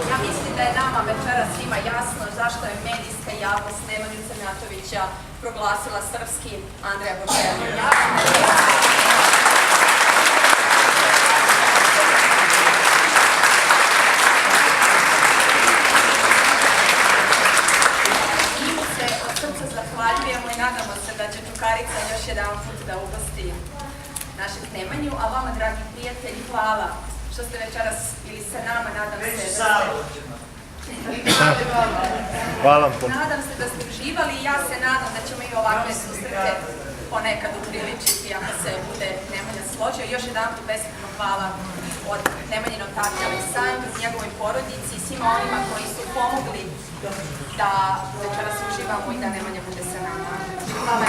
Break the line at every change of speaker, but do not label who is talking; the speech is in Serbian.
Ja mislim da je nama večera svima jasno zašto je medijska javnost Nemanju Crnjatovića proglasila srpskim Andreja Božovića. Njemu se od srca zahvaljujemo i nadamo se da će Čukarica još jedan put da ugosti našeg Nemanju, a vama, dragi prijatelji, hvala što ste večeras bili sa nama, nadam se da ste...
Hvala vam puno.
Nadam se da ste uživali i ja se nadam da ćemo i ovakve susrete ponekad upriličiti ako se bude Nemanja složio. Još jedan put beskrajno hvala od Nemanjinog tate Aleksandru, njegovoj porodici i svima onima koji su pomogli da večeras uživamo i da Nemanja bude sa nama. Hvala.